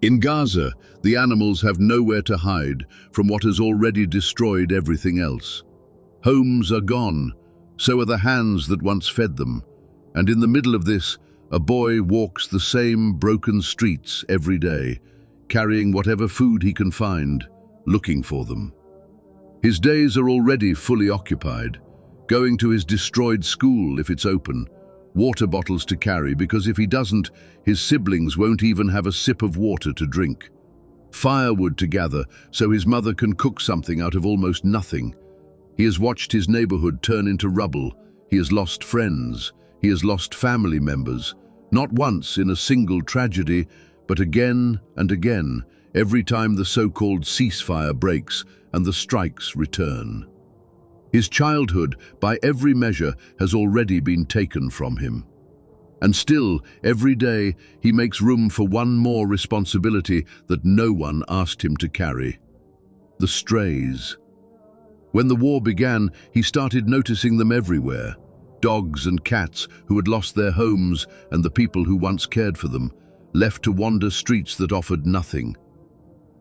In Gaza, the animals have nowhere to hide from what has already destroyed everything else. Homes are gone, so are the hands that once fed them, and in the middle of this, a boy walks the same broken streets every day, carrying whatever food he can find, looking for them. His days are already fully occupied, going to his destroyed school if it's open, water bottles to carry because if he doesn't, his siblings won't even have a sip of water to drink. Firewood to gather so his mother can cook something out of almost nothing. He has watched his neighborhood turn into rubble. He has lost friends. He has lost family members, not once in a single tragedy, but again and again, every time the so-called ceasefire breaks and the strikes return. His childhood, by every measure, has already been taken from him. And still, every day, he makes room for one more responsibility that no one asked him to carry: the strays. When the war began, he started noticing them everywhere. Dogs and cats who had lost their homes and the people who once cared for them, left to wander streets that offered nothing.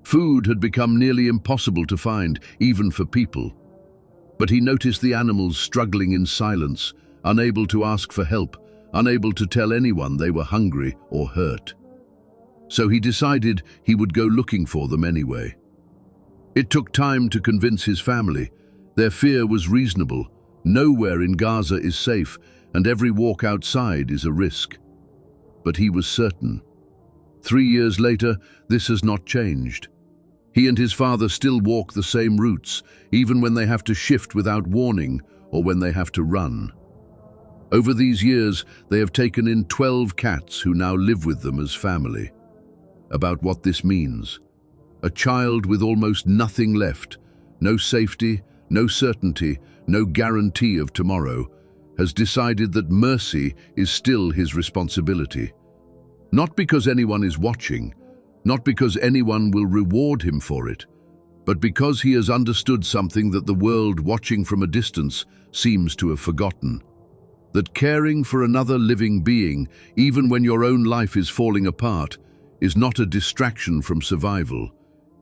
Food had become nearly impossible to find, even for people. But he noticed the animals struggling in silence, unable to ask for help, unable to tell anyone they were hungry or hurt. So he decided he would go looking for them anyway. It took time to convince his family. Their fear was reasonable. Nowhere in Gaza is safe, and every walk outside is a risk. But he was certain. 3 years later, this has not changed. He and his father still walk the same routes, even when they have to shift without warning or when they have to run. Over these years, they have taken in 12 cats who now live with them as family. About what this means: a child with almost nothing left, no safety, no certainty, no guarantee of tomorrow, has decided that mercy is still his responsibility. Not because anyone is watching, not because anyone will reward him for it, but because he has understood something that the world watching from a distance seems to have forgotten. That caring for another living being, even when your own life is falling apart, is not a distraction from survival.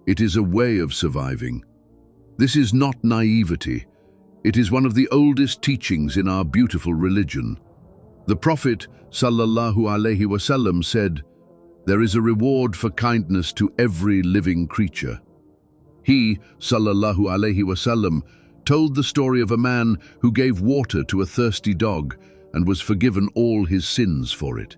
It is a way of surviving. This is not naivety. It is one of the oldest teachings in our beautiful religion. The Prophet ﷺ said, "There is a reward for kindness to every living creature." He, ﷺ, told the story of a man who gave water to a thirsty dog and was forgiven all his sins for it.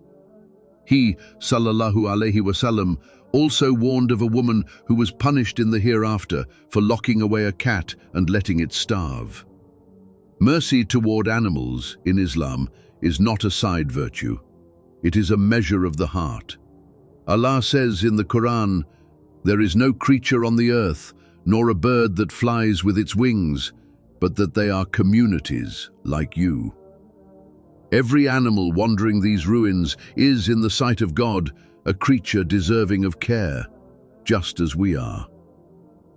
He, ﷺ, also warned of a woman who was punished in the hereafter for locking away a cat and letting it starve. Mercy toward animals in Islam is not a side virtue. It is a measure of the heart. Allah says in the Quran, "There is no creature on the earth, nor a bird that flies with its wings, but that they are communities like you." Every animal wandering these ruins is, in the sight of God, a creature deserving of care, just as we are.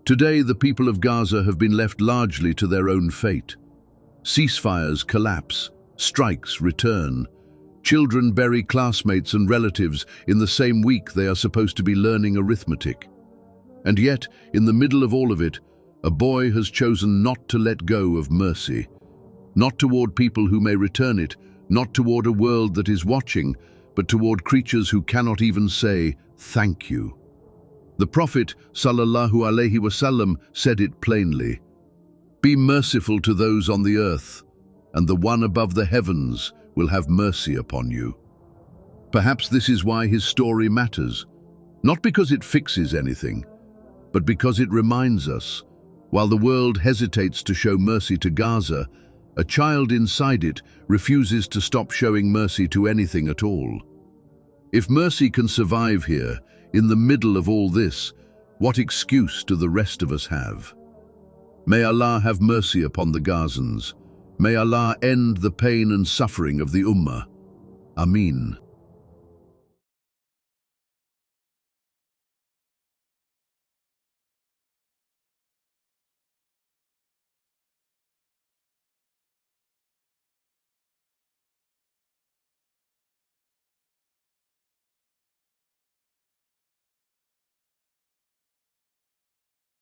Today, the people of Gaza have been left largely to their own fate. Ceasefires collapse, strikes return. Children bury classmates and relatives in the same week they are supposed to be learning arithmetic. And yet, in the middle of all of it, a boy has chosen not to let go of mercy. Not toward people who may return it, not toward a world that is watching, but toward creatures who cannot even say, "Thank you." The Prophet ﷺ said it plainly: "Be merciful to those on the earth, and the one above the heavens will have mercy upon you." Perhaps this is why his story matters, not because it fixes anything, but because it reminds us, while the world hesitates to show mercy to Gaza, a child inside it refuses to stop showing mercy to anything at all. If mercy can survive here, in the middle of all this, what excuse do the rest of us have? May Allah have mercy upon the Gazans. May Allah end the pain and suffering of the Ummah. Aamin.